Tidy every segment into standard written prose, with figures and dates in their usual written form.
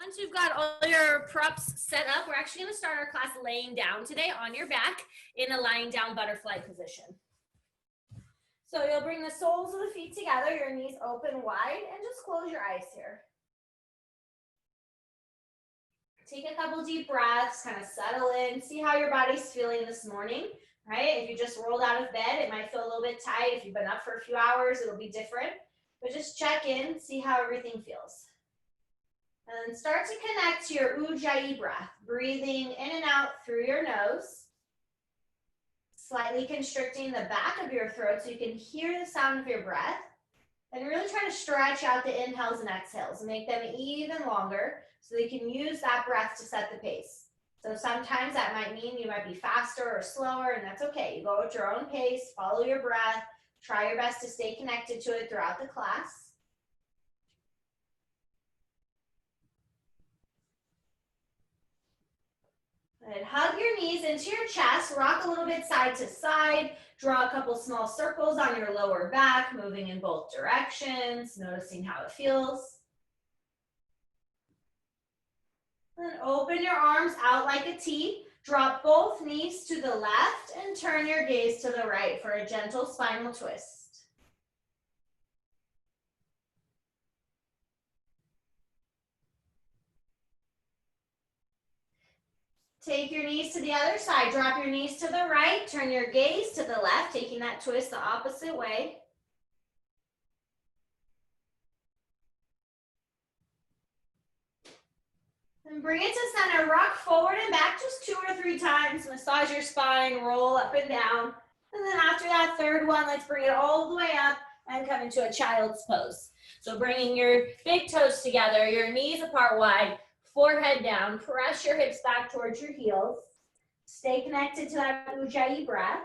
Once you've got all your props set up, we're actually going to start our class laying down today on your back in a lying down butterfly position. So you'll bring the soles of the feet together, your knees open wide, and just close your eyes here. Take a couple deep breaths, kind of settle in, see how your body's feeling this morning, right? If you just rolled out of bed, it might feel a little bit tight. If you've been up for a few hours, it'll be different. But just check in, see how everything feels. And start to connect to your ujjayi breath, breathing in and out through your nose, slightly constricting the back of your throat so you can hear the sound of your breath, and really try to stretch out the inhales and exhales, make them even longer so you can use that breath to set the pace. So sometimes that might mean you might be faster or slower, and that's okay. You go at your own pace, follow your breath, try your best to stay connected to it throughout the class. And hug your knees into your chest, rock a little bit side to side, draw a couple small circles on your lower back, moving in both directions, noticing how it feels. Then open your arms out like a T, drop both knees to the left and turn your gaze to the right for a gentle spinal twist. Take your knees to the other side. Drop your knees to the right. Turn your gaze to the left, taking that twist the opposite way. And bring it to center. Rock forward and back just 2 or 3 times. Massage your spine, roll up and down. And then after that third one, let's bring it all the way up and come into a child's pose. So bringing your big toes together, your knees apart wide, forehead down, press your hips back towards your heels. Stay connected to that ujjayi breath.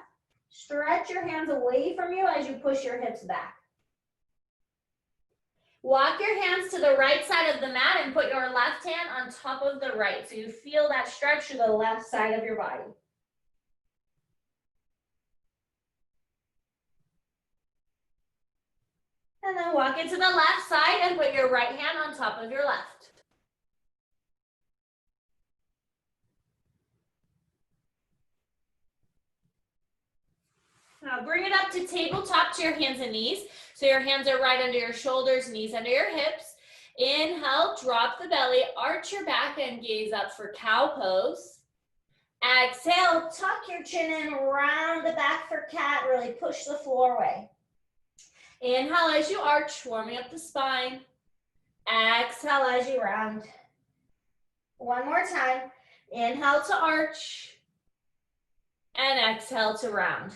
Stretch your hands away from you as you push your hips back. Walk your hands to the right side of the mat and put your left hand on top of the right, so you feel that stretch to the left side of your body. And then walk it to the left side and put your right hand on top of your left. Now bring it up to tabletop to your hands and knees. So your hands are right under your shoulders, knees under your hips. Inhale, drop the belly, arch your back and gaze up for cow pose. Exhale, tuck your chin in, round the back for cat, really push the floor away. Inhale as you arch, warming up the spine. Exhale as you round. One more time. Inhale to arch and exhale to round.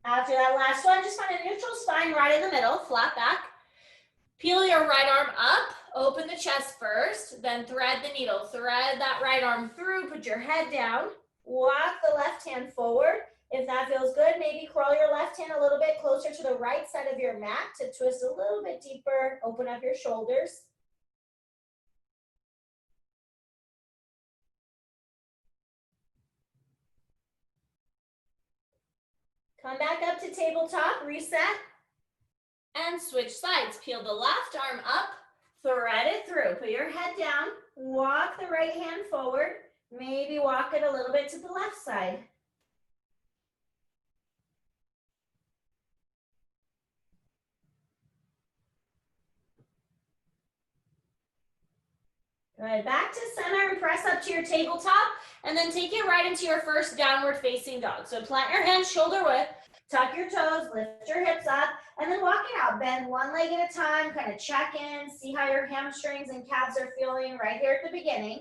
After that last one, just find a neutral spine right in the middle, flat back. Peel your right arm up, open the chest first, then thread the needle. Thread that right arm through, put your head down, walk the left hand forward. If that feels good, maybe curl your left hand a little bit closer to the right side of your mat to twist a little bit deeper, open up your shoulders. Come back up to tabletop, reset, and switch sides. Peel the left arm up, thread it through. Put your head down, walk the right hand forward, maybe walk it a little bit to the left side. Good, back to center and press up to your tabletop, and then take it right into your first downward facing dog. So plant your hands shoulder width, tuck your toes, lift your hips up, and then walk it out. Bend one leg at a time, kind of check in, see how your hamstrings and calves are feeling right here at the beginning.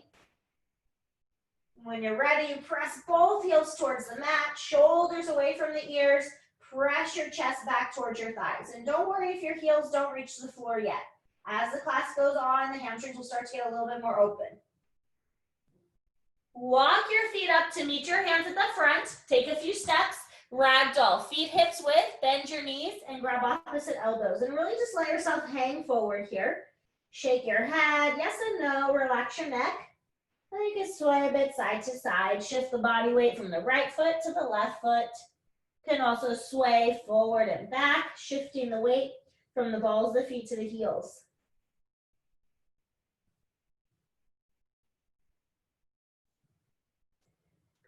When you're ready, press both heels towards the mat, shoulders away from the ears, press your chest back towards your thighs. And don't worry if your heels don't reach the floor yet. As the class goes on, the hamstrings will start to get a little bit more open. Walk your feet up to meet your hands at the front. Take a few steps. Ragdoll, feet hips width, bend your knees and grab opposite elbows. And really just let yourself hang forward here. Shake your head, yes and no, relax your neck. And you can sway a bit side to side. Shift the body weight from the right foot to the left foot. You can also sway forward and back, shifting the weight from the balls of the feet to the heels.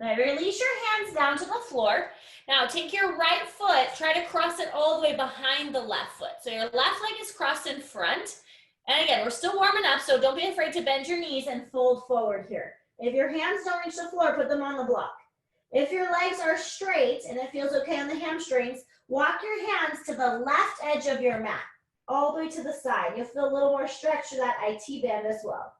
Good, release your hands down to the floor. Now take your right foot, try to cross it all the way behind the left foot. So your left leg is crossed in front. And again, we're still warming up, so don't be afraid to bend your knees and fold forward here. If your hands don't reach the floor, put them on the block. If your legs are straight and it feels okay on the hamstrings, walk your hands to the left edge of your mat, all the way to the side. You'll feel a little more stretch to that IT band as well.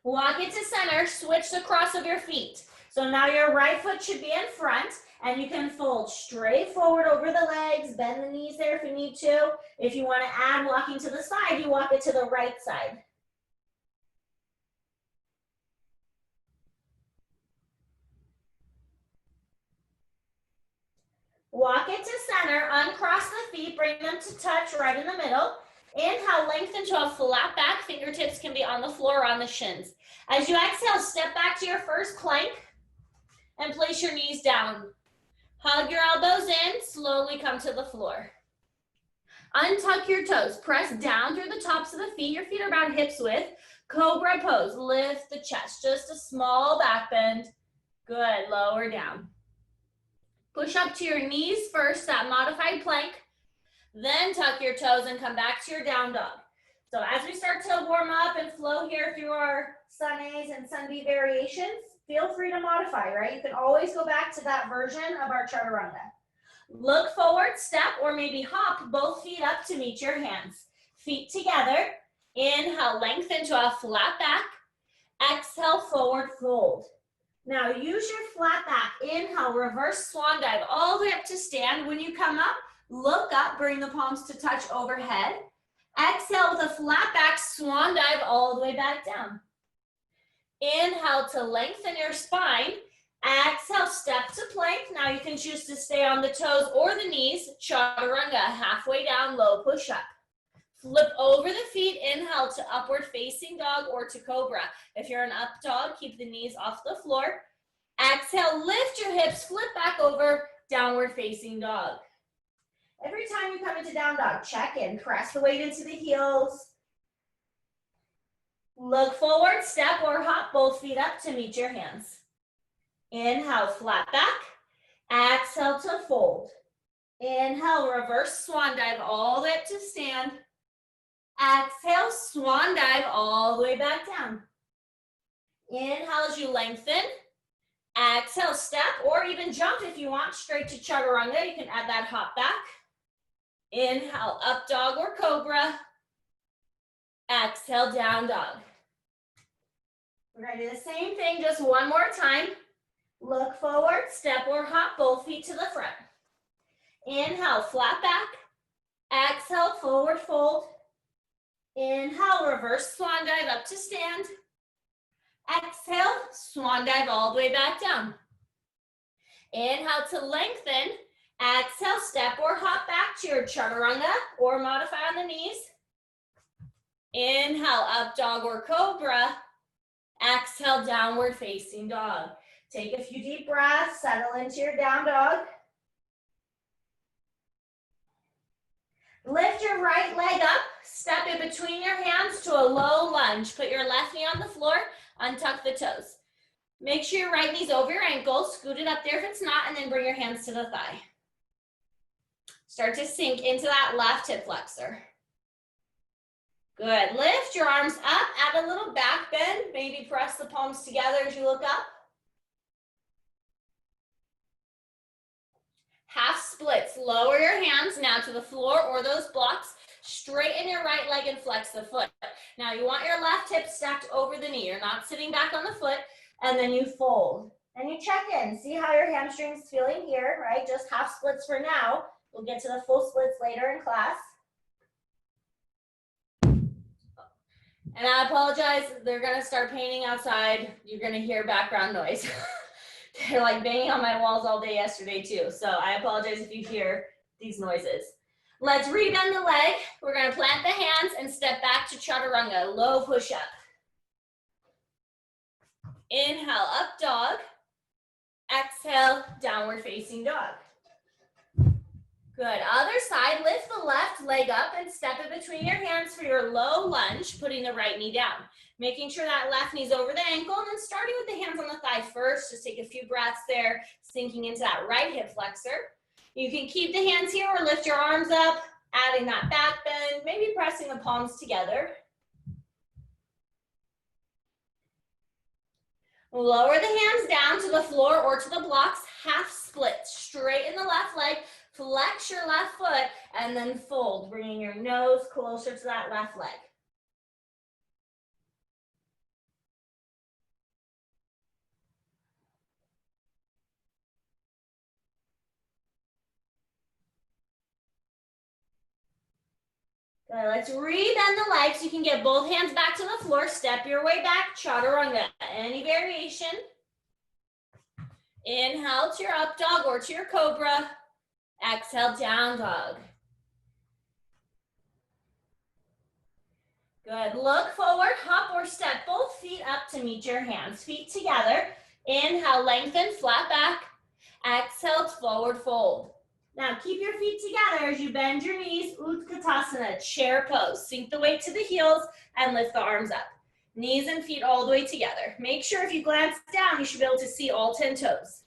Walk it to center, switch the cross of your feet. So now your right foot should be in front, and you can fold straight forward over the legs, bend the knees there if you need to. If you want to add walking to the side, you walk it to the right side. Walk it to center, uncross the feet, bring them to touch right in the middle. Inhale, lengthen to a flat back, fingertips can be on the floor or on the shins. As you exhale, step back to your first plank and place your knees down. Hug your elbows in, slowly come to the floor. Untuck your toes, press down through the tops of the feet. Your feet are about hips width. Cobra pose, lift the chest, just a small back bend. Good, lower down. Push up to your knees first, that modified plank. Then tuck your toes and come back to your down dog. So as we start to warm up and flow here through our sun A's and sun B variations, feel free to modify, right? You can always go back to that version of our chaturanga. Look forward, step, or maybe hop both feet up to meet your hands. Feet together. Inhale, lengthen to a flat back. Exhale, forward fold. Now use your flat back. Inhale, reverse swan dive all the way up to stand. When you come up, look up, bring the palms to touch overhead. Exhale with a flat back, swan dive all the way back down. Inhale to lengthen your spine. Exhale, step to plank. Now you can choose to stay on the toes or the knees. Chaturanga, halfway down, low push up. Flip over the feet. Inhale to upward facing dog or to cobra. If you're an up dog, keep the knees off the floor. Exhale, lift your hips, flip back over, downward facing dog. Every time you come into down dog, check in, press the weight into the heels. Look forward, step or hop both feet up to meet your hands. Inhale, flat back. Exhale to fold. Inhale, reverse swan dive all the way up to stand. Exhale, swan dive all the way back down. Inhale as you lengthen. Exhale, step or even jump if you want straight to chaturanga. You can add that hop back. Inhale, up dog or cobra. Exhale, down dog. We're going to do the same thing just one more time. Look forward, step or hop both feet to the front. Inhale, flat back. Exhale, forward fold. Inhale, reverse swan dive up to stand. Exhale, swan dive all the way back down. Inhale to lengthen. Exhale, step or hop back to your chaturanga or modify on the knees. Inhale, up dog or cobra. Exhale, downward facing dog. Take a few deep breaths, settle into your down dog. Lift your right leg up, step in between your hands to a low lunge. Put your left knee on the floor, untuck the toes. Make sure your right knee's over your ankle, scoot it up there if it's not, and then bring your hands to the thigh. Start to sink into that left hip flexor. Good, lift your arms up, add a little back bend, maybe press the palms together as you look up. Half splits, lower your hands now to the floor or those blocks, straighten your right leg and flex the foot. Now you want your left hip stacked over the knee, you're not sitting back on the foot, and then you fold. And you check in, see how your hamstring's feeling here, right? Just half splits for now. We'll get to the full splits later in class. And I apologize, they're gonna start painting outside. You're gonna hear background noise. They're like banging on my walls all day yesterday too. So I apologize if you hear these noises. Let's rebend the leg. We're gonna plant the hands and step back to chaturanga, low push up. Inhale, up dog. Exhale, downward facing dog. Good. Other side, lift the left leg up and step it between your hands for your low lunge, putting the right knee down. Making sure that left knee's over the ankle, and then starting with the hands on the thigh first. Just take a few breaths there, sinking into that right hip flexor. You can keep the hands here or lift your arms up, adding that back bend, maybe pressing the palms together. Lower the hands down to the floor or to the blocks, half split. Straighten the left leg, flex your left foot, and then fold, bringing your nose closer to that left leg. Good, let's rebend the legs. You can get both hands back to the floor. Step your way back, chaturanga. Any variation. Inhale to your up dog or to your cobra. Exhale, down dog. Good, look forward, hop or step both feet up to meet your hands. Feet together. Inhale, lengthen, flat back. Exhale, forward fold. Now keep your feet together as you bend your knees, Utkatasana, chair pose. Sink the weight to the heels and lift the arms up. Knees and feet all the way together. Make sure if you glance down, you should be able to see all 10 toes.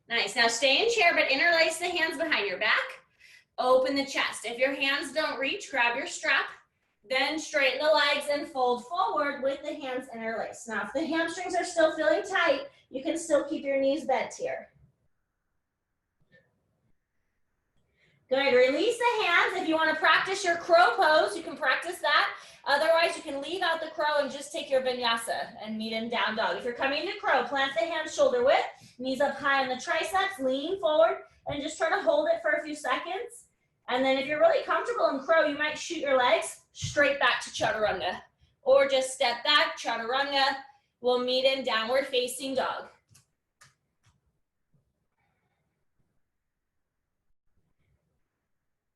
Nice, now stay in chair, but interlace the hands behind your back. Open the chest. If your hands don't reach, grab your strap. Then straighten the legs and fold forward with the hands interlaced. Now, if the hamstrings are still feeling tight, you can still keep your knees bent here. Good, release the hands. If you want to practice your crow pose, you can practice that. Otherwise, you can leave out the crow and just take your vinyasa and meet in down dog. If you're coming to crow, plant the hands shoulder width, knees up high on the triceps, lean forward, and just try to hold it for a few seconds. And then if you're really comfortable in crow, you might shoot your legs straight back to chaturanga. Or just step back, chaturanga. We'll meet in downward facing dog.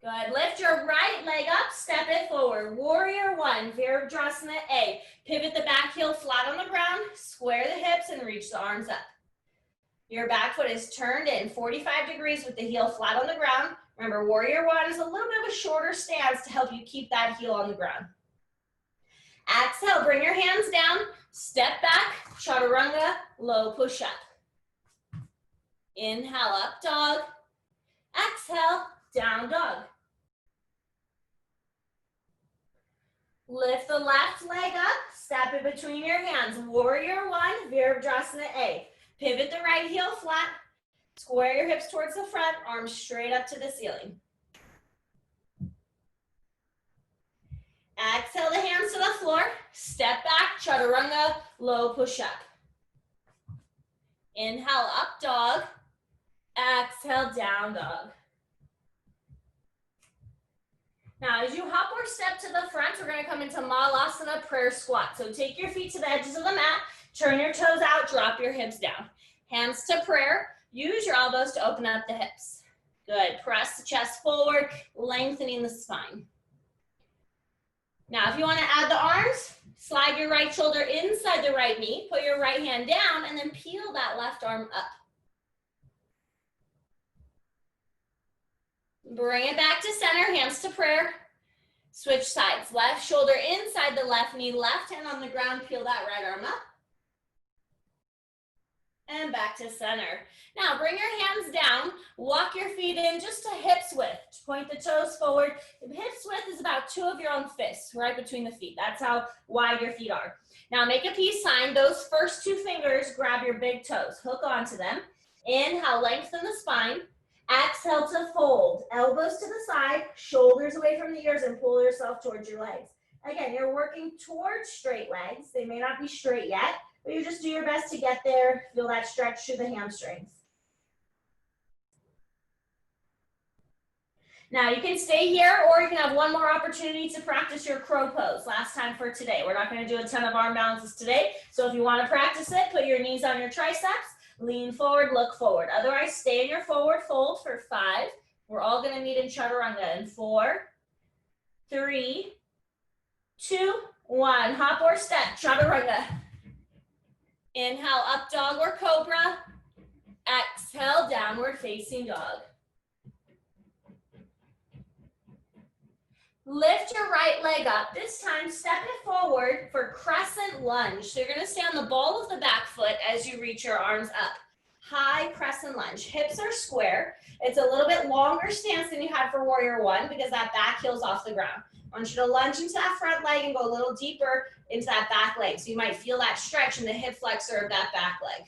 Good, lift your right leg up, step it forward. Warrior one, Virabhadrasana A. Pivot the back heel flat on the ground, square the hips and reach the arms up. Your back foot is turned in 45 degrees with the heel flat on the ground. Remember, warrior one is a little bit of a shorter stance to help you keep that heel on the ground. Exhale, bring your hands down, step back, chaturanga, low push up. Inhale, up dog. Exhale, down dog. Lift the left leg up, step it between your hands. Warrior one, Virabhadrasana A. Pivot the right heel flat, square your hips towards the front, arms straight up to the ceiling. Exhale the hands to the floor, step back, chaturanga, low push up. Inhale, up dog. Exhale, down dog. Now, as you hop or step to the front, we're going to come into Malasana prayer squat. So take your feet to the edges of the mat, turn your toes out, drop your hips down. Hands to prayer. Use your elbows to open up the hips. Good. Press the chest forward, lengthening the spine. Now, if you want to add the arms, slide your right shoulder inside the right knee, put your right hand down, and then peel that left arm up. Bring it back to center, hands to prayer. Switch sides. Left shoulder inside the left knee, left hand on the ground, peel that right arm up. And back to center. Now bring your hands down, walk your feet in just to hips width. Point the toes forward. The hips width is about 2 of your own fists, right between the feet. That's how wide your feet are. Now make a peace sign. Those first 2 fingers, grab your big toes, hook onto them. Inhale, lengthen the spine. Exhale to fold. Elbows to the side, shoulders away from the ears, and pull yourself towards your legs. Again, you're working towards straight legs. They may not be straight yet, but you just do your best to get there. Feel that stretch through the hamstrings. Now you can stay here, or you can have one more opportunity to practice your crow pose. Last time for today. We're not going to do a ton of arm balances today, so if you want to practice it, put your knees on your triceps, lean forward, look forward. Otherwise, stay in your forward fold for 5. We're all going to meet in chaturanga in 4, 3, 2, 1. Hop or step, chaturanga. Inhale, up dog or cobra. Exhale, downward facing dog. Lift your right leg up. This time, step it forward for crescent lunge. So you're gonna stay on the ball of the back foot as you reach your arms up. High crescent lunge. Hips are square. It's a little bit longer stance than you had for warrior one because that back heel's off the ground. I want you to lunge into that front leg and go a little deeper into that back leg. So you might feel that stretch in the hip flexor of that back leg.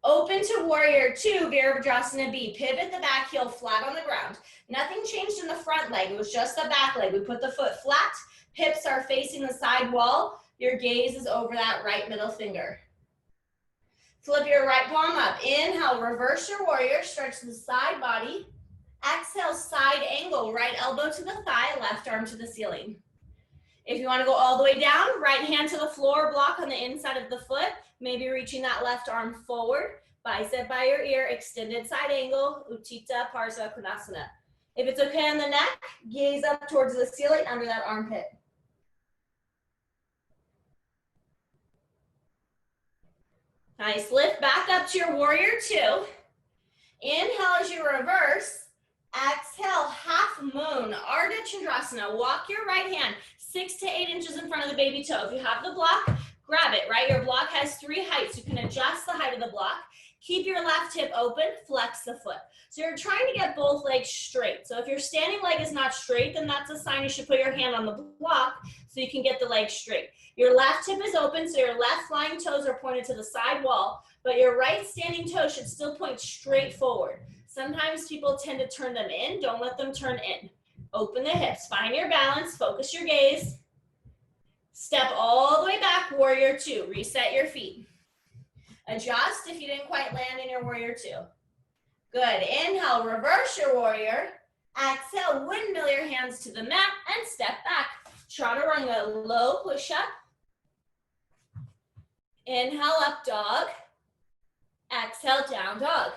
Open to warrior two, Virabhadrasana B. Pivot the back heel flat on the ground. Nothing changed in the front leg. It was just the back leg. We put the foot flat. Hips are facing the side wall. Your gaze is over that right middle finger. Flip your right palm up. Inhale, reverse your warrior. Stretch the side body. Exhale, side angle. Right elbow to the thigh, left arm to the ceiling. If you want to go all the way down, right hand to the floor, block on the inside of the foot. Maybe reaching that left arm forward. Bicep by your ear, extended side angle, Utthita Parsa Konasana. If it's okay on the neck, gaze up towards the ceiling under that armpit. Nice, lift back up to your warrior two. Inhale as you reverse. Exhale, half moon, Ardha Chandrasana. Walk your right hand 6 to 8 inches in front of the baby toe. If you have the block, grab it, right? Your block has 3 heights. You can adjust the height of the block. Keep your left hip open, flex the foot. So you're trying to get both legs straight. So if your standing leg is not straight, then that's a sign you should put your hand on the block so you can get the leg straight. Your left hip is open, so your left flying toes are pointed to the side wall, but your right standing toe should still point straight forward. Sometimes people tend to turn them in. Don't let them turn in. Open the hips, find your balance, focus your gaze. Step all the way back, warrior two. Reset your feet. Adjust if you didn't quite land in your warrior two. Good, inhale, reverse your warrior. Exhale, windmill your hands to the mat and step back. Chaturanga, low push up. Inhale, up dog. Exhale, down dog.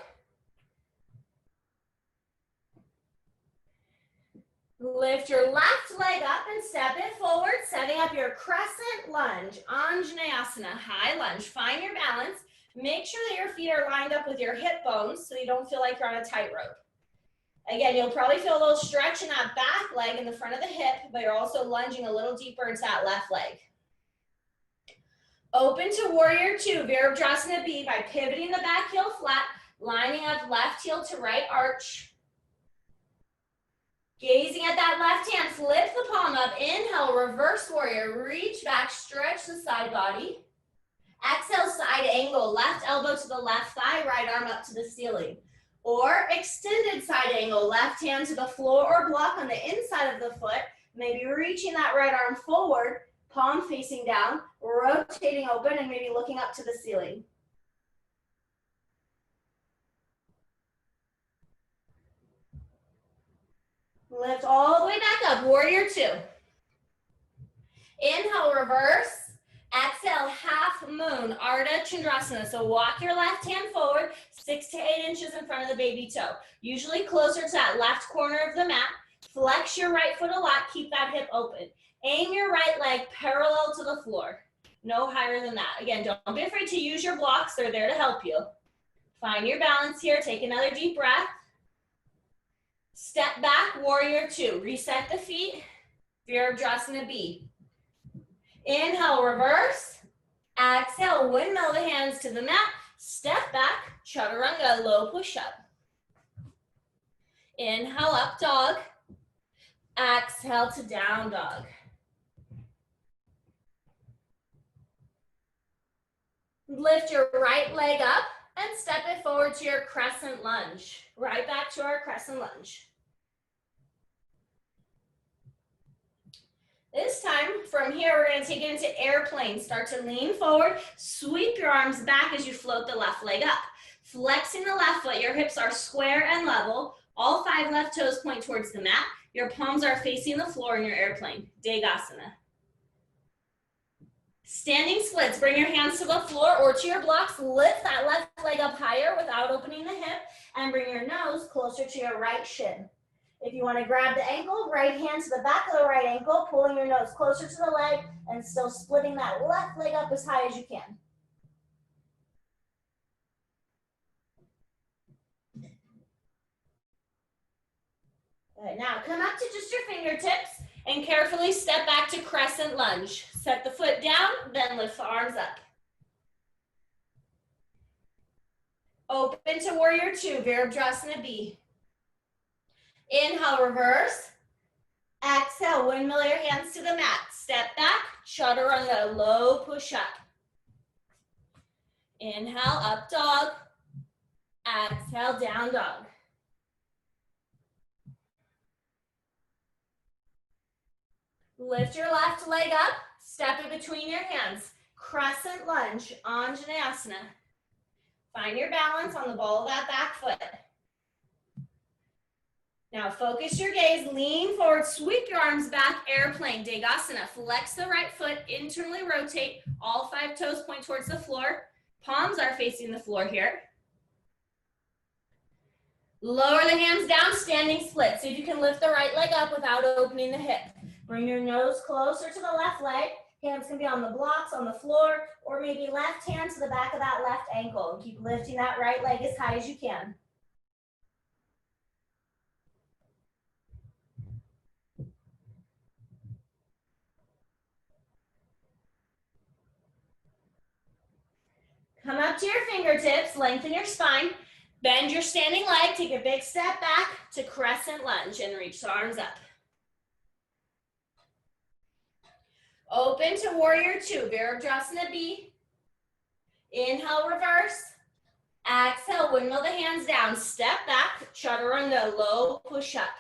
Lift your left leg up and step it forward, setting up your crescent lunge, Anjaneyasana, high lunge. Find your balance. Make sure that your feet are lined up with your hip bones so you don't feel like you're on a tightrope. Again, you'll probably feel a little stretch in that back leg in the front of the hip, but you're also lunging a little deeper into that left leg. Open to warrior two, Virabhadrasana B, by pivoting the back heel flat, lining up left heel to right arch. Gazing at that left hand, flip the palm up. Inhale, reverse warrior. Reach back, stretch the side body. Exhale, side angle. Left elbow to the left thigh, right arm up to the ceiling. Or extended side angle. Left hand to the floor or block on the inside of the foot. Maybe reaching that right arm forward, palm facing down, rotating open, and maybe looking up to the ceiling. Lift all the way back up, warrior two. Inhale, reverse. Exhale, half moon, Ardha Chandrasana. So walk your left hand forward 6 to 8 inches in front of the baby toe. Usually closer to that left corner of the mat. Flex your right foot a lot, keep that hip open. Aim your right leg parallel to the floor. No higher than that. Again, don't be afraid to use your blocks. They're there to help you. Find your balance here. Take another deep breath. Step back, warrior two. Reset the feet. Virabhadrasana B. Inhale, reverse. Exhale, windmill the hands to the mat. Step back, chaturanga, low push up. Inhale, up dog. Exhale to down dog. Lift your right leg up and step it forward to your crescent lunge. Right back to our crescent lunge. This time, from here, we're going to take it into airplane. Start to lean forward, sweep your arms back as you float the left leg up. Flexing the left foot, your hips are square and level. All 5 left toes point towards the mat. Your palms are facing the floor in your airplane. Degasana. Standing splits, bring your hands to the floor or to your blocks. Lift that left leg up higher without opening the hip and bring your nose closer to your right shin. If you want to grab the ankle, right hand to the back of the right ankle, pulling your nose closer to the leg and still splitting that left leg up as high as you can. Good. Now come up to just your fingertips and carefully step back to crescent lunge. Set the foot down, then lift the arms up. Open to warrior two, Virabhadrasana B. Inhale, reverse. Exhale, windmill your hands to the mat. Step back, chaturanga, low push up. Inhale, up dog. Exhale, down dog. Lift your left leg up, step it between your hands. Crescent lunge, Anjaneyasana. Find your balance on the ball of that back foot. Now focus your gaze, lean forward, sweep your arms back, airplane, Degasana. Flex the right foot, internally rotate, all 5 toes point towards the floor. Palms are facing the floor here. Lower the hands down, standing split. See if you can lift the right leg up without opening the hip. Bring your nose closer to the left leg. Hands can be on the blocks, on the floor, or maybe left hand to the back of that left ankle. And keep lifting that right leg as high as you can. Come up to your fingertips, lengthen your spine, bend your standing leg, take a big step back to crescent lunge and reach the arms up. Open to warrior two, Virabhadrasana B. Inhale, reverse. Exhale, windmill the hands down, step back, chaturanga, low push up.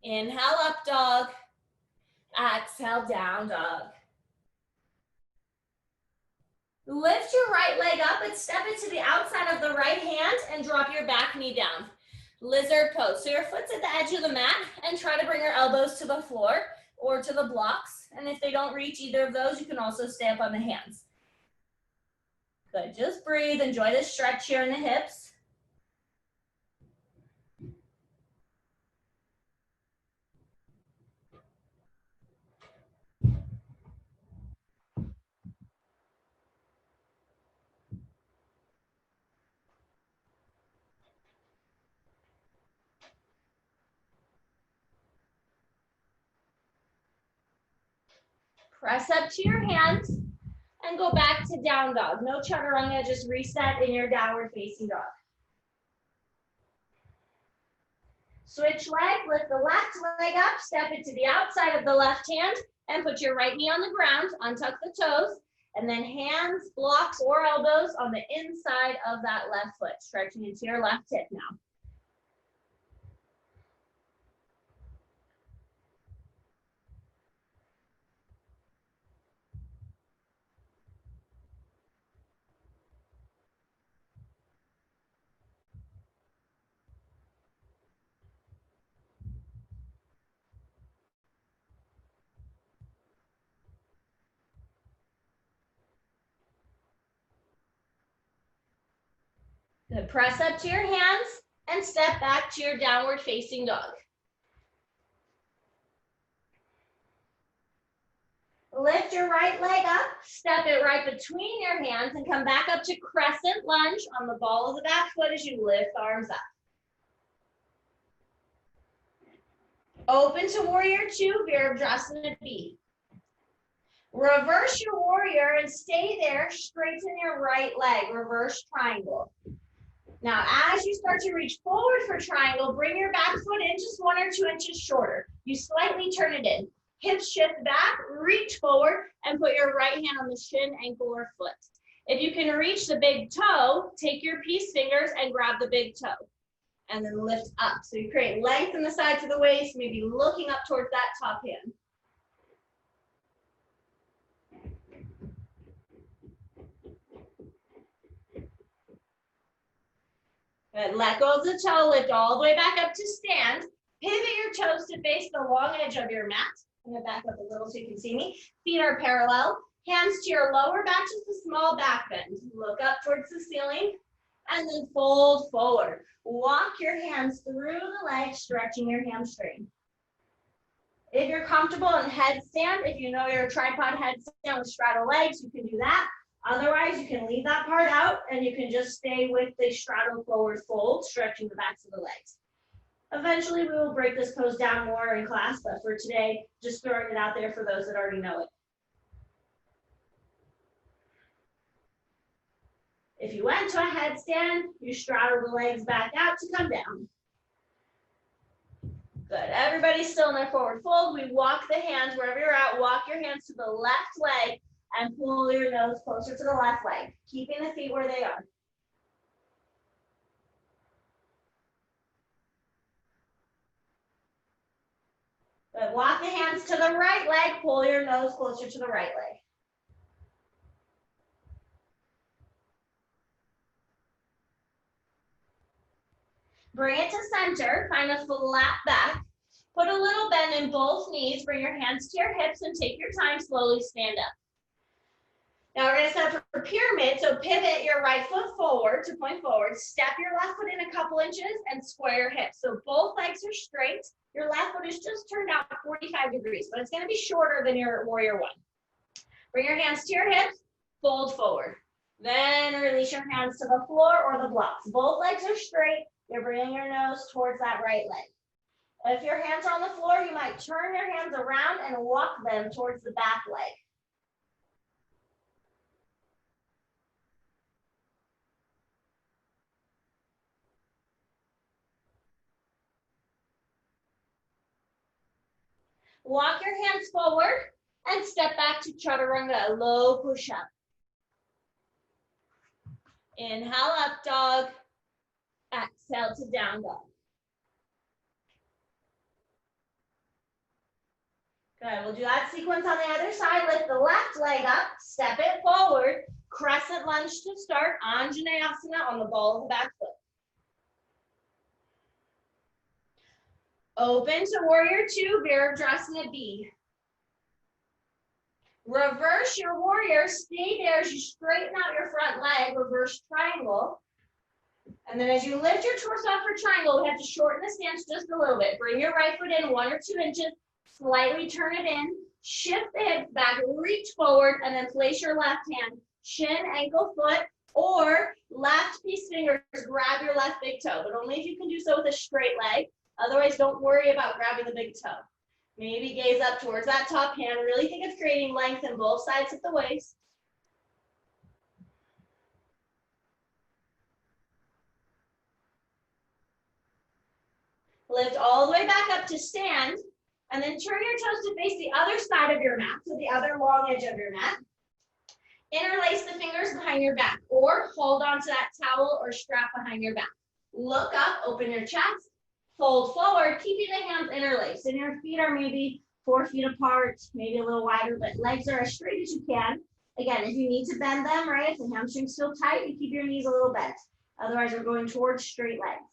Inhale, up dog. Exhale, down dog. Lift your right leg up and step it to the outside of the right hand and drop your back knee down. Lizard pose. So your foot's at the edge of the mat and try to bring your elbows to the floor or to the blocks. And if they don't reach either of those, you can also stay up on the hands. Good, just breathe. Enjoy this stretch here in the hips. Press up to your hands and go back to down dog. No chaturanga, just reset in your downward facing dog. Switch leg, lift the left leg up, step it to the outside of the left hand and put your right knee on the ground, untuck the toes, and then hands, blocks, or elbows on the inside of that left foot, stretching into your left hip now. Good. Press up to your hands and step back to your downward facing dog. Lift your right leg up, step it right between your hands and come back up to crescent lunge on the ball of the back foot as you lift the arms up. Open to warrior two, Virabhadrasana B. Reverse your warrior and stay there, straighten your right leg, reverse triangle. Now, as you start to reach forward for triangle, bring your back foot in just 1 or 2 inches shorter. You slightly turn it in. Hips shift back, reach forward, and put your right hand on the shin, ankle, or foot. If you can reach the big toe, take your peace fingers and grab the big toe. And then lift up. So you create length in the sides of the waist, maybe looking up towards that top hand. Good. Let go of the toe, lift all the way back up to stand. Pivot your toes to face the long edge of your mat. I'm going to back up a little so you can see me. Feet are parallel. Hands to your lower back, just a small back bend. Look up towards the ceiling and then fold forward. Walk your hands through the legs, stretching your hamstring. If you're comfortable in headstand, if you know you're a tripod headstand with straddle legs, you can do that. Otherwise, you can leave that part out and you can just stay with the straddle forward fold, stretching the backs of the legs. Eventually, we will break this pose down more in class, but for today, just throwing it out there for those that already know it. If you went to a headstand, you straddle the legs back out to come down. Good. Everybody's still in their forward fold. We walk the hands wherever you're at. Walk your hands to the left leg and pull your nose closer to the left leg, keeping the feet where they are. Good. Walk the hands to the right leg. Pull your nose closer to the right leg. Bring it to center. Find a flat back. Put a little bend in both knees. Bring your hands to your hips and take your time. Slowly stand up. Now we're going to set up for pyramid. So pivot your right foot forward to point forward. Step your left foot in a couple inches and square your hips. So both legs are straight. Your left foot is just turned out 45 degrees, but it's going to be shorter than your warrior one. Bring your hands to your hips, fold forward. Then release your hands to the floor or the blocks. Both legs are straight. You're bringing your nose towards that right leg. If your hands are on the floor, you might turn your hands around and walk them towards the back leg. Walk your hands forward and step back to chaturanga, low push-up. Inhale, up dog. Exhale to down dog. Good, we'll do that sequence on the other side. Lift the left leg up, step it forward, crescent lunge to start, Anjaneyasana on the ball of the back foot. Open to warrior two, Virabhadrasana B. Reverse your warrior, stay there as you straighten out your front leg, reverse triangle. And then as you lift your torso up for triangle, we have to shorten the stance just a little bit. Bring your right foot in 1 or 2 inches, slightly turn it in, shift the hips back, reach forward, and then place your left hand, shin, ankle, foot, or left piece fingers, grab your left big toe, but only if you can do so with a straight leg. Otherwise, don't worry about grabbing the big toe. Maybe gaze up towards that top hand. Really think of creating length in both sides of the waist. Lift all the way back up to stand, and then turn your toes to face the other side of your mat, so the other long edge of your mat. Interlace the fingers behind your back, or hold onto that towel or strap behind your back. Look up, open your chest, fold forward, keeping the hands interlaced, and your feet are maybe 4 feet apart, maybe a little wider, but legs are as straight as you can. Again, if you need to bend them, right, if the hamstrings feel tight, you keep your knees a little bent. Otherwise, we're going towards straight legs.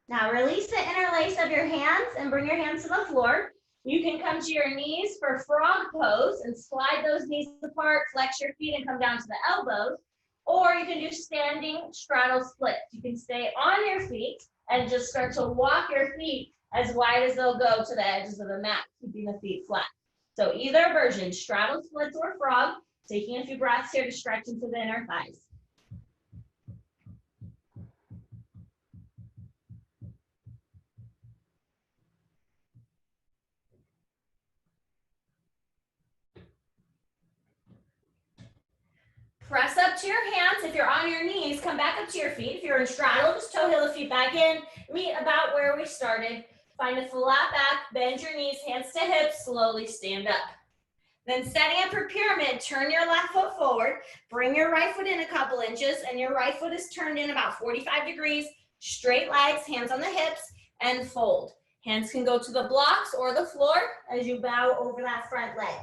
Now release the interlace of your hands and bring your hands to the floor. You can come to your knees for frog pose and slide those knees apart, flex your feet and come down to the elbows. Or you can do standing straddle splits. You can stay on your feet and just start to walk your feet as wide as they'll go to the edges of the mat, keeping the feet flat. So either version, straddle splits or frog, taking a few breaths here to stretch into the inner thighs. Press up to your hands. If you're on your knees, come back up to your feet. If you're in straddle, just toe heel the feet back in. Meet about where we started. Find a flat back, bend your knees, hands to hips, slowly stand up. Then setting up for pyramid, turn your left foot forward, bring your right foot in a couple inches, and your right foot is turned in about 45 degrees, straight legs, hands on the hips, and fold. Hands can go to the blocks or the floor as you bow over that front leg.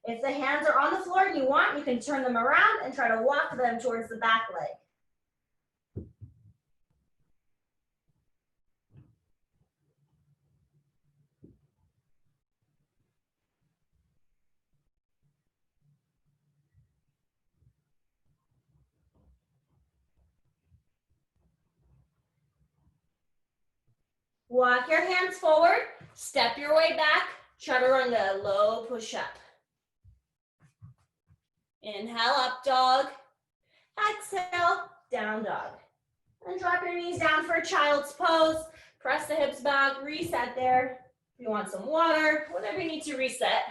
If the hands are on the floor and you want, you can turn them around and try to walk them towards the back leg. Walk your hands forward, step your way back, chaturanga, low push up. Inhale, up dog. Exhale, down dog. And drop your knees down for child's pose. Press the hips back, reset there. If you want some water, whatever you need to reset.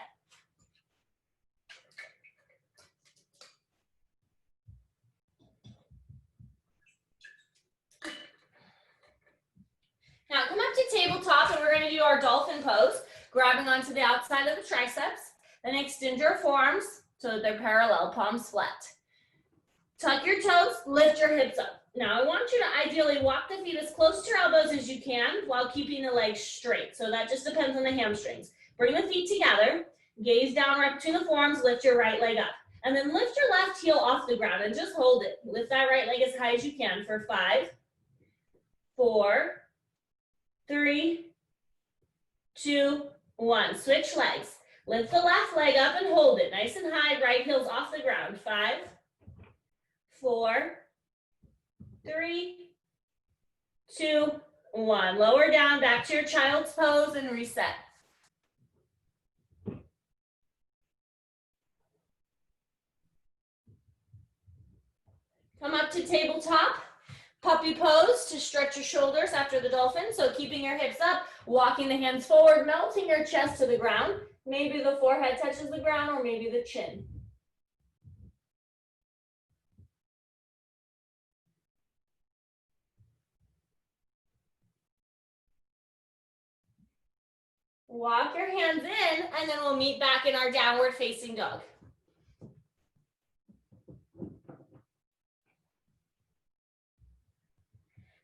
Now come up to tabletop and we're going to do our dolphin pose, grabbing onto the outside of the triceps. Then extend your forearms so that they're parallel, palms flat. Tuck your toes, lift your hips up. Now I want you to ideally walk the feet as close to your elbows as you can while keeping the legs straight. So that just depends on the hamstrings. Bring the feet together, gaze down right between the forearms, lift your right leg up. And then lift your left heel off the ground and just hold it. Lift that right leg as high as you can for 5, 4, 3, 2, 1. Switch legs. Lift the left leg up and hold it. Nice and high, right heel's off the ground. 5, 4, 3, 2, 1. Lower down, back to your child's pose and reset. Come up to tabletop. Puppy pose to stretch your shoulders after the dolphin. So keeping your hips up, walking the hands forward, melting your chest to the ground. Maybe the forehead touches the ground or maybe the chin. Walk your hands in and then we'll meet back in our downward facing dog.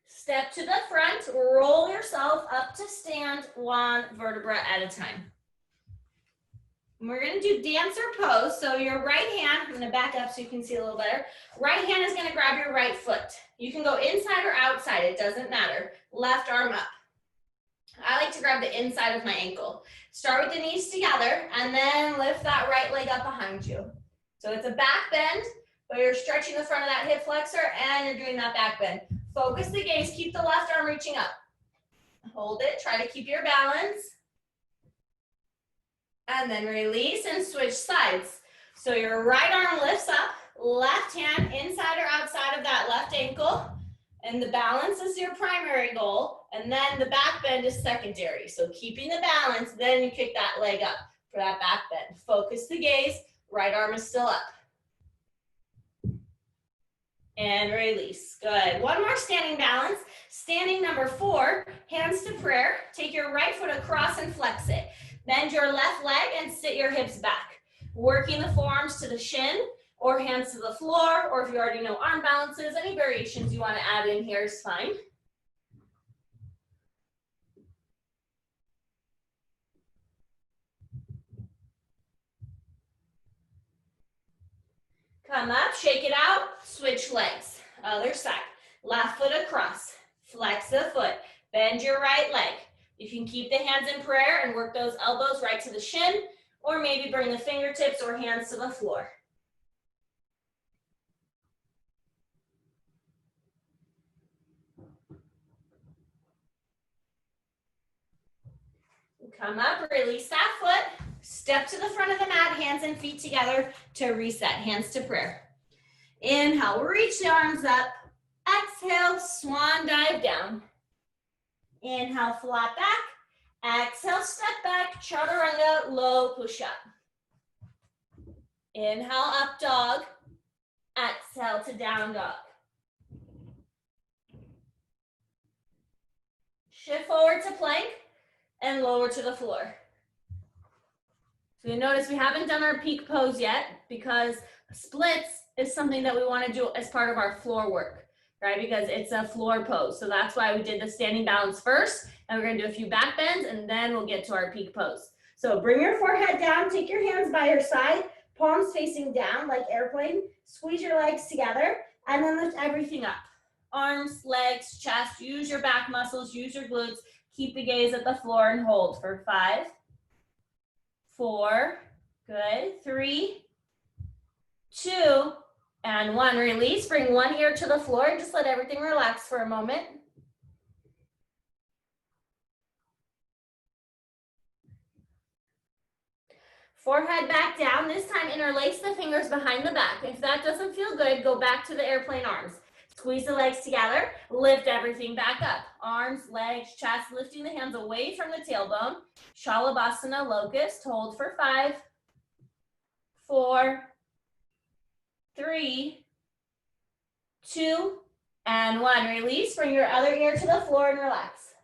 Step to the front, roll yourself up to stand, one vertebra at a time. We're gonna do dancer pose. So your right hand, I'm gonna back up so you can see a little better. Right hand is gonna grab your right foot. You can go inside or outside, it doesn't matter. Left arm up. I like to grab the inside of my ankle. Start with the knees together and then lift that right leg up behind you. So it's a back bend, but you're stretching the front of that hip flexor and you're doing that back bend. Focus the gaze, keep the left arm reaching up. Hold it, try to keep your balance. And then release and switch sides. So your right arm lifts up, left hand inside or outside of that left ankle. And the balance is your primary goal. And then the back bend is secondary. So keeping the balance, then you kick that leg up for that back bend. Focus the gaze, right arm is still up. And release, good. One more standing balance. Standing number 4, hands to prayer. Take your right foot across and flex it. Bend your left leg and sit your hips back. Working the forearms to the shin or hands to the floor, or if you already know arm balances, any variations you want to add in here is fine. Come up, shake it out, switch legs. Other side. Left foot across. Flex the foot. Bend your right leg. You can keep the hands in prayer and work those elbows right to the shin, or maybe bring the fingertips or hands to the floor. Come up, release that foot. Step to the front of the mat, hands and feet together to reset, hands to prayer. Inhale, reach the arms up. Exhale, swan dive down. Inhale, flat back. Exhale, step back, chaturanga, low push up. Inhale, up dog. Exhale to down dog. Shift forward to plank and lower to the floor. So you notice we haven't done our peak pose yet because splits is something that we want to do as part of our floor work, right? Because it's a floor pose. So that's why we did the standing balance first, and we're going to do a few back bends, and then we'll get to our peak pose. So bring your forehead down, take your hands by your side, palms facing down like airplane, squeeze your legs together, and then lift everything up. Arms, legs, chest, use your back muscles, use your glutes. Keep the gaze at the floor and hold for 5, 4, good, 3, 2, and 1. Release, bring one ear to the floor and just let everything relax for a moment. Forehead back down. This time interlace the fingers behind the back. If that doesn't feel good, go back to the airplane arms. Squeeze the legs together, lift everything back up. Arms, legs, chest, lifting the hands away from the tailbone. Shalabhasana, locust, hold for 5, 4, 3, 2, and 1. Release, bring your other ear to the floor and relax.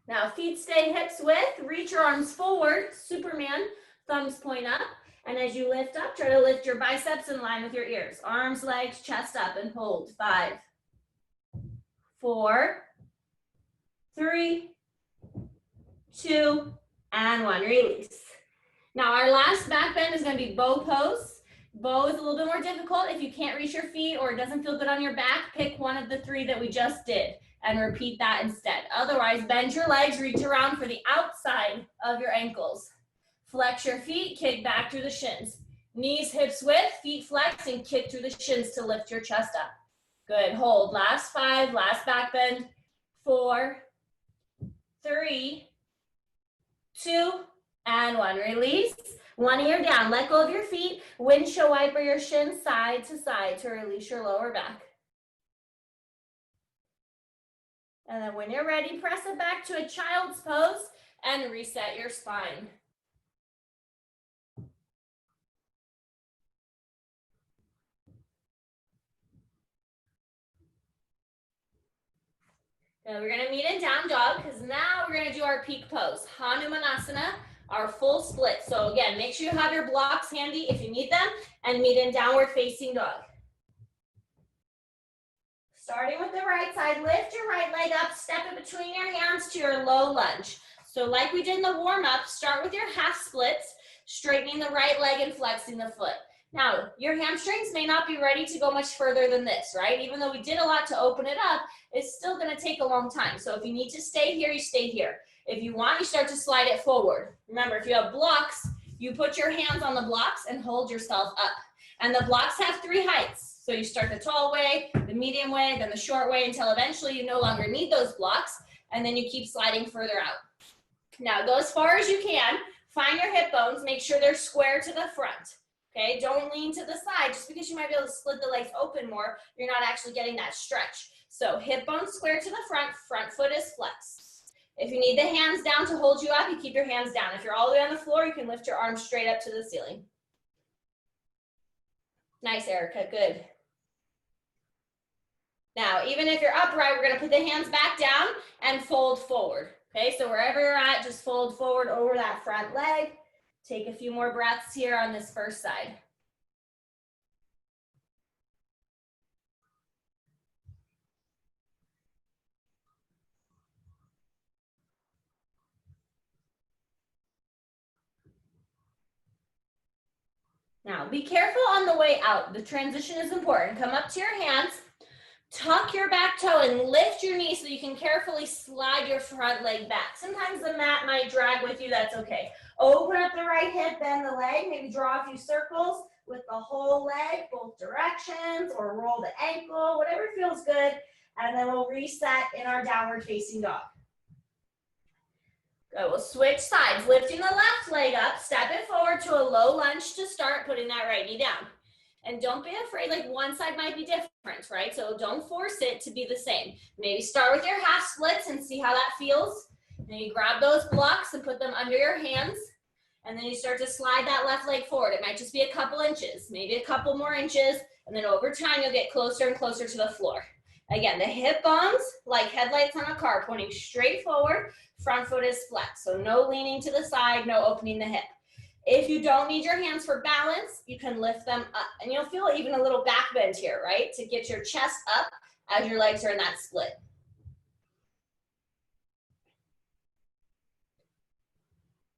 Now feet stay hips width, reach your arms forward, Superman, thumbs point up. And as you lift up, try to lift your biceps in line with your ears. Arms, legs, chest up and hold. 5, 4, 3, 2, and 1. Release. Now our last back bend is going to be bow pose. Bow is a little bit more difficult. If you can't reach your feet or it doesn't feel good on your back, pick one of the 3 that we just did and repeat that instead. Otherwise, bend your legs, reach around for the outside of your ankles. Flex your feet, kick back through the shins. Knees, hips width, feet flex, and kick through the shins to lift your chest up. Good, hold. Last 5, last back bend. 4, 3, 2, and 1. Release. One ear down, let go of your feet. Windshield wiper your shins side to side to release your lower back. And then when you're ready, press it back to a child's pose and reset your spine. Now we're gonna meet in down dog because now we're gonna do our peak pose. Hanumanasana, our full split. So again, make sure you have your blocks handy if you need them and meet in downward facing dog. Starting with the right side, lift your right leg up, step it between your hands to your low lunge. So like we did in the warm up, start with your half splits, straightening the right leg and flexing the foot. Now, your hamstrings may not be ready to go much further than this, right? Even though we did a lot to open it up, it's still gonna take a long time. So if you need to stay here, you stay here. If you want, you start to slide it forward. Remember, if you have blocks, you put your hands on the blocks and hold yourself up. And the blocks have 3 heights. So you start the tall way, the medium way, then the short way until eventually you no longer need those blocks. And then you keep sliding further out. Now go as far as you can. Find your hip bones. Make sure they're square to the front. Okay, don't lean to the side. Just because you might be able to split the legs open more, you're not actually getting that stretch. So hip bones square to the front foot is flexed. If you need the hands down to hold you up, you keep your hands down. If you're all the way on the floor, you can lift your arms straight up to the ceiling. Nice, Erica, good. Now, even if you're upright, we're gonna put the hands back down and fold forward. Okay, so wherever you're at, just fold forward over that front leg. Take a few more breaths here on this first side. Now, be careful on the way out. The transition is important. Come up to your hands, tuck your back toe and lift your knee so you can carefully slide your front leg back. Sometimes the mat might drag with you, that's okay. Open up the right hip, bend the leg, maybe draw a few circles with the whole leg, both directions, or roll the ankle, whatever feels good. And then we'll reset in our downward facing dog. Good, we'll switch sides, lifting the left leg up, step it forward to a low lunge to start, putting that right knee down. And don't be afraid, like one side might be different, right? So don't force it to be the same. Maybe start with your half splits and see how that feels. Then you grab those blocks and put them under your hands. And then you start to slide that left leg forward. It might just be a couple inches, maybe a couple more inches. And then over time, you'll get closer and closer to the floor. Again, the hip bones, like headlights on a car, pointing straight forward. Front foot is flexed. So no leaning to the side, no opening the hip. If you don't need your hands for balance, you can lift them up. And you'll feel even a little back bend here, right? To get your chest up as your legs are in that split.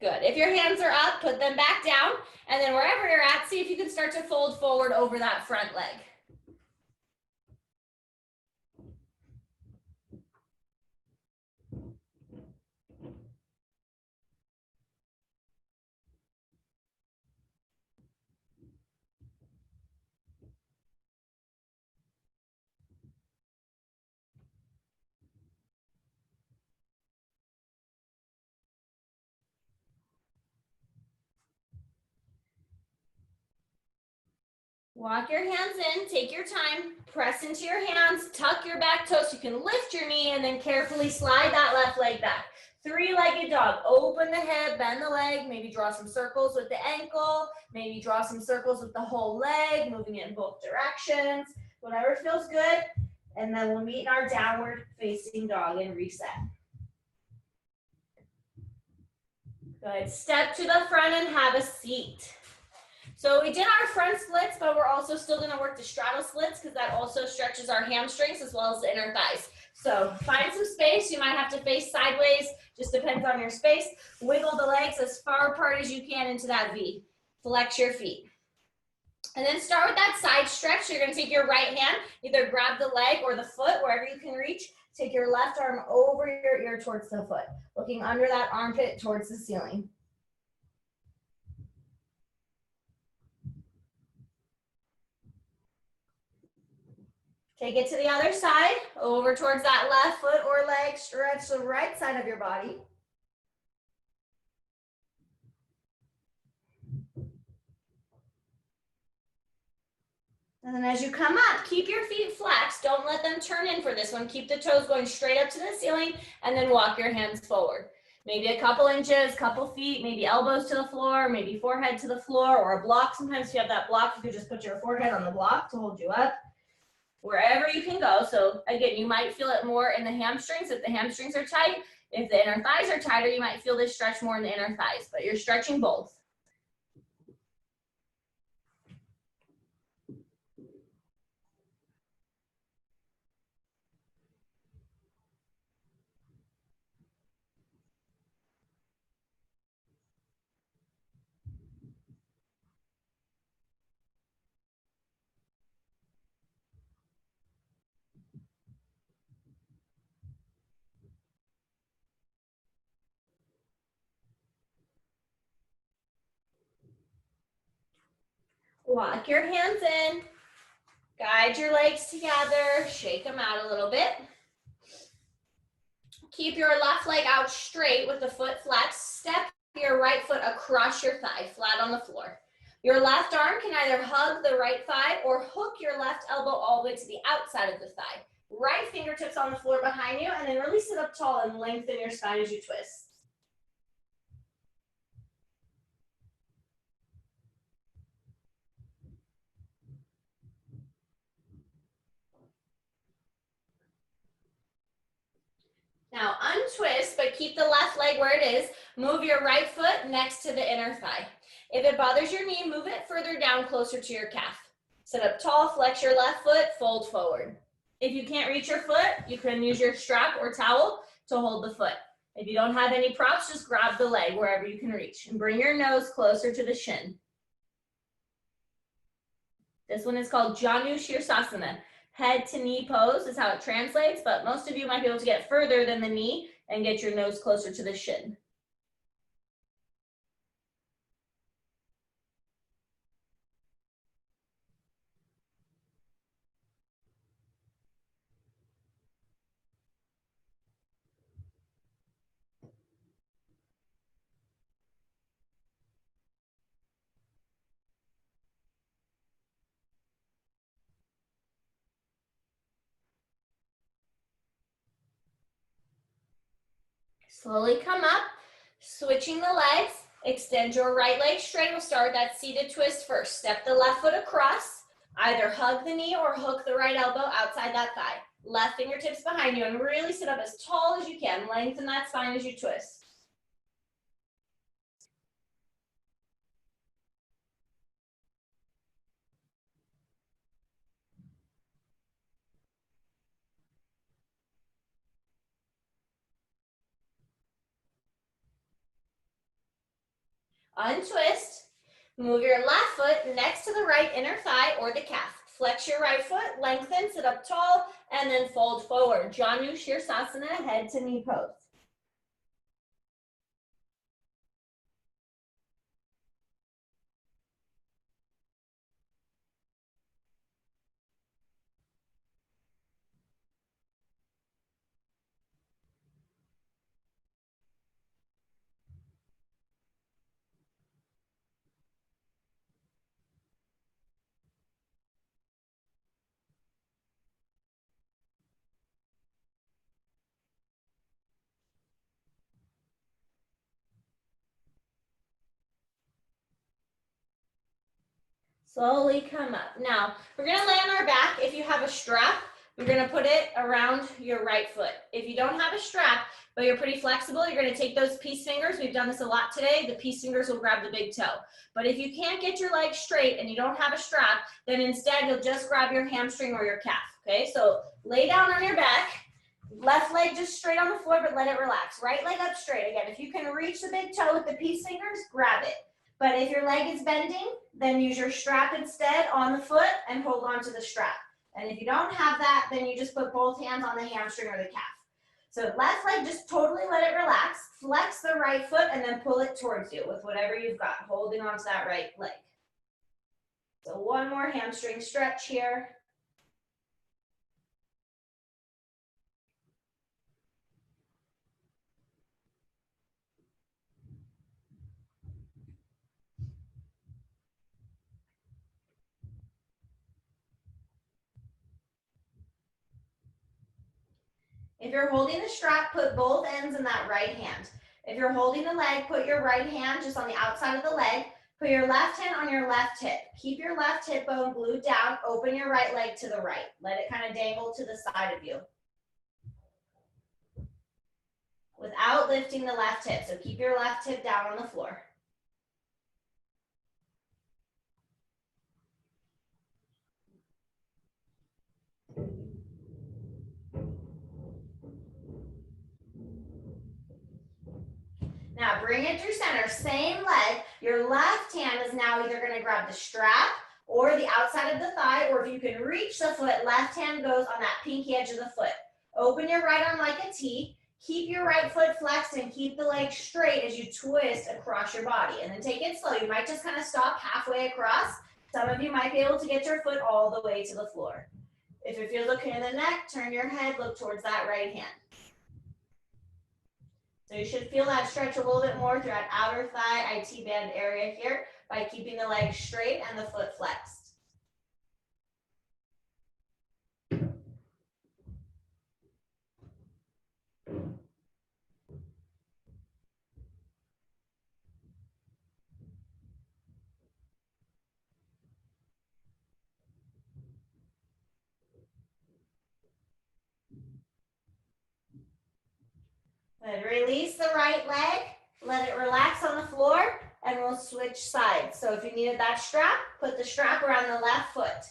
Good. If your hands are up, put them back down. And then wherever you're at, see if you can start to fold forward over that front leg. Walk your hands in, take your time, press into your hands, tuck your back toes so you can lift your knee and then carefully slide that left leg back. Three-legged dog, open the hip, bend the leg, maybe draw some circles with the ankle, maybe draw some circles with the whole leg, moving it in both directions, whatever feels good. And then we'll meet in our downward facing dog and reset. Good, step to the front and have a seat. So we did our front splits, but we're also still gonna work the straddle splits because that also stretches our hamstrings as well as the inner thighs. So find some space. You might have to face sideways, just depends on your space. Wiggle the legs as far apart as you can into that V. Flex your feet. And then start with that side stretch. So you're gonna take your right hand, either grab the leg or the foot, wherever you can reach. Take your left arm over your ear towards the foot, looking under that armpit towards the ceiling. Take it to the other side, over towards that left foot or leg, stretch the right side of your body. And then as you come up, keep your feet flexed. Don't let them turn in for this one. Keep the toes going straight up to the ceiling and then walk your hands forward. Maybe a couple inches, couple feet, maybe elbows to the floor, maybe forehead to the floor or a block. Sometimes if you have that block, you could just put your forehead on the block to hold you up. Wherever you can go. So again, you might feel it more in the hamstrings if the hamstrings are tight. If the inner thighs are tighter, you might feel this stretch more in the inner thighs, but you're stretching both. Walk your hands in, guide your legs together, shake them out a little bit. Keep your left leg out straight with the foot flexed. Step your right foot across your thigh, flat on the floor. Your left arm can either hug the right thigh or hook your left elbow all the way to the outside of the thigh. Right fingertips on the floor behind you, and then really sit up tall and lengthen your spine as you twist. Now untwist, but keep the left leg where it is. Move your right foot next to the inner thigh. If it bothers your knee, move it further down closer to your calf. Sit up tall, flex your left foot, fold forward. If you can't reach your foot, you can use your strap or towel to hold the foot. If you don't have any props, just grab the leg wherever you can reach and bring your nose closer to the shin. This one is called Janu Shirsasana. Head to knee pose is how it translates, but most of you might be able to get further than the knee and get your nose closer to the shin. Slowly come up, switching the legs. Extend your right leg straight. We'll start that seated twist first. Step the left foot across. Either hug the knee or hook the right elbow outside that thigh. Left fingertips behind you and really sit up as tall as you can. Lengthen that spine as you twist. Untwist. Move your left foot next to the right inner thigh or the calf. Flex your right foot, lengthen, sit up tall, and then fold forward. Janu Shirsasana, head to knee pose. Slowly come up. Now, we're gonna lay on our back. If you have a strap, you're gonna put it around your right foot. If you don't have a strap, but you're pretty flexible, you're gonna take those peace fingers. We've done this a lot today. The peace fingers will grab the big toe. But if you can't get your leg straight and you don't have a strap, then instead you'll just grab your hamstring or your calf, okay? So lay down on your back. Left leg just straight on the floor, but let it relax. Right leg up straight. Again, if you can reach the big toe with the peace fingers, grab it. But if your leg is bending, then use your strap instead on the foot and hold on to the strap. And if you don't have that, then you just put both hands on the hamstring or the calf. So left leg, just totally let it relax. Flex the right foot and then pull it towards you with whatever you've got, holding onto that right leg. So one more hamstring stretch here. If you're holding the strap, put both ends in that right hand. If you're holding the leg, put your right hand just on the outside of the leg. Put your left hand on your left hip. Keep your left hip bone glued down. Open your right leg to the right. Let it kind of dangle to the side of you without lifting the left hip. So keep your left hip down on the floor. Now bring it through center, same leg. Your left hand is now either gonna grab the strap or the outside of the thigh, or if you can reach the foot, left hand goes on that pinky edge of the foot. Open your right arm like a T. Keep your right foot flexed and keep the leg straight as you twist across your body. And then take it slow. You might just kind of stop halfway across. Some of you might be able to get your foot all the way to the floor. If you're looking at the neck, turn your head, look towards that right hand. So you should feel that stretch a little bit more through that outer thigh IT band area here by keeping the leg straight and the foot flexed. Good. Release the right leg, let it relax on the floor, and we'll switch sides. So if you needed that strap, put the strap around the left foot.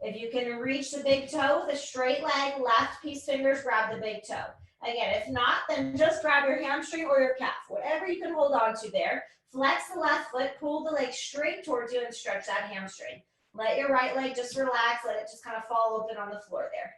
If you can reach the big toe with a straight leg, left peace fingers, grab the big toe. Again, if not, then just grab your hamstring or your calf, whatever you can hold on to there. Flex the left foot, pull the leg straight towards you and stretch that hamstring. Let your right leg just relax, let it just kind of fall open on the floor there.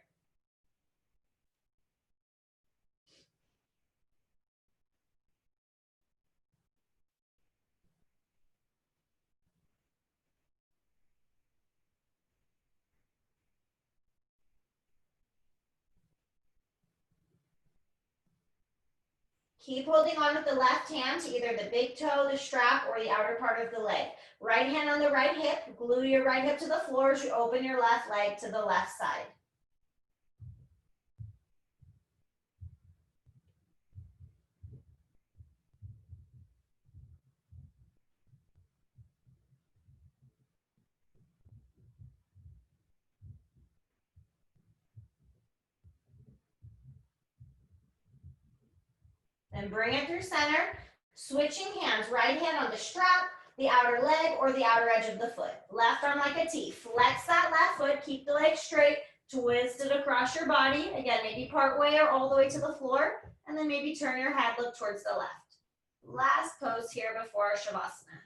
Keep holding on with the left hand to either the big toe, the strap, or the outer part of the leg. Right hand on the right hip, glue your right hip to the floor as you open your left leg to the left side. Then bring it through center, switching hands, right hand on the strap, the outer leg, or the outer edge of the foot. Left arm like a T. Flex that left foot, keep the leg straight, twist it across your body. Again, maybe part way or all the way to the floor, and then maybe turn your head, look towards the left. Last pose here before our Shavasana.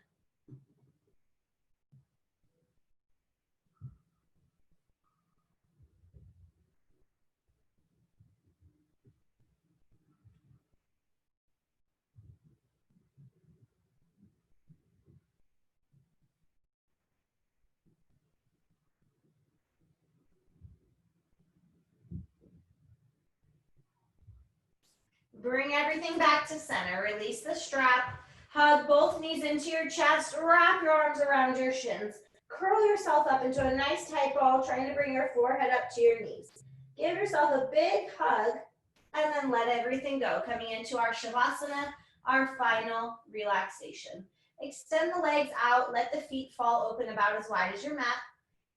Bring everything back to center. Release the strap. Hug both knees into your chest. Wrap your arms around your shins. Curl yourself up into a nice tight ball, trying to bring your forehead up to your knees. Give yourself a big hug, and then let everything go. Coming into our Shavasana, our final relaxation. Extend the legs out, let the feet fall open about as wide as your mat.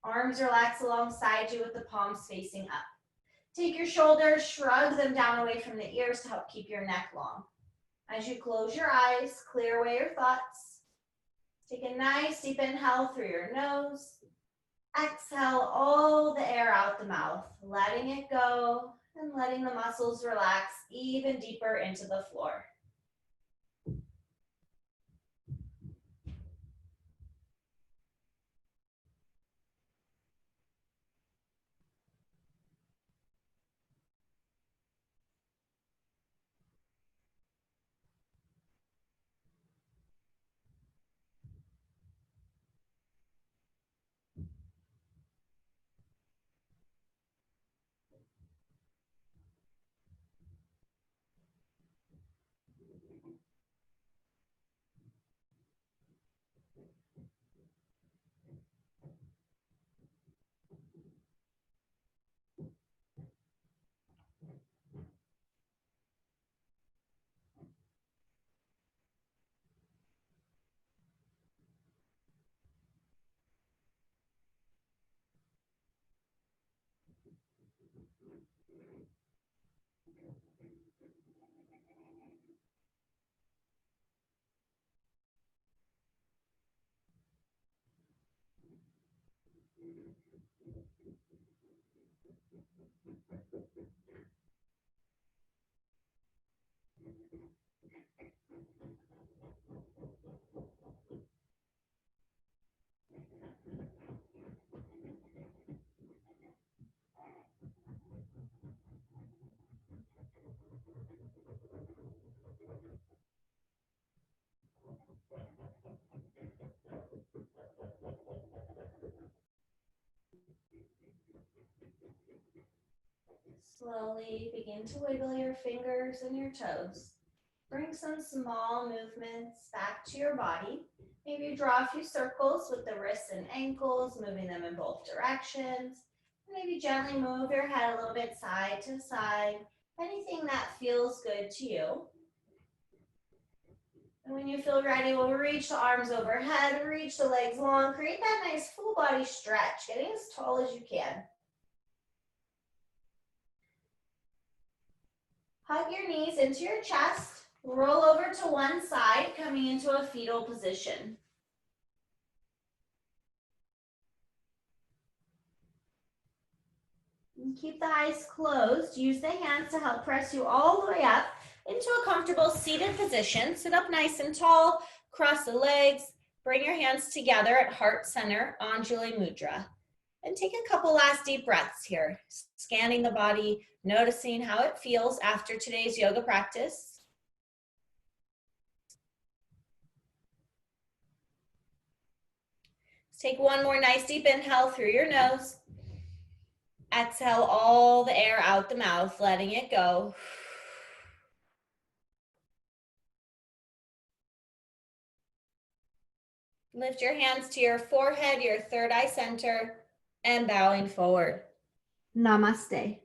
Arms relax alongside you with the palms facing up. Take your shoulders, shrug them down away from the ears to help keep your neck long. As you close your eyes, clear away your thoughts. Take a nice deep inhale through your nose. Exhale all the air out the mouth, letting it go and letting the muscles relax even deeper into the floor. Slowly begin to wiggle your fingers and your toes. Bring some small movements back to your body. Maybe draw a few circles with the wrists and ankles, moving them in both directions. Maybe gently move your head a little bit side to side. Anything that feels good to you. And when you feel ready, we'll reach the arms overhead, reach the legs long, create that nice full body stretch, getting as tall as you can. Hug your knees into your chest, roll over to one side, coming into a fetal position. And keep the eyes closed. Use the hands to help press you all the way up into a comfortable seated position. Sit up nice and tall, cross the legs, bring your hands together at heart center, Anjali Mudra. And take a couple last deep breaths here, scanning the body, noticing how it feels after today's yoga practice. Take one more nice deep inhale through your nose. Exhale all the air out the mouth, letting it go. Lift your hands to your forehead, your third eye center, and bowing forward. Namaste.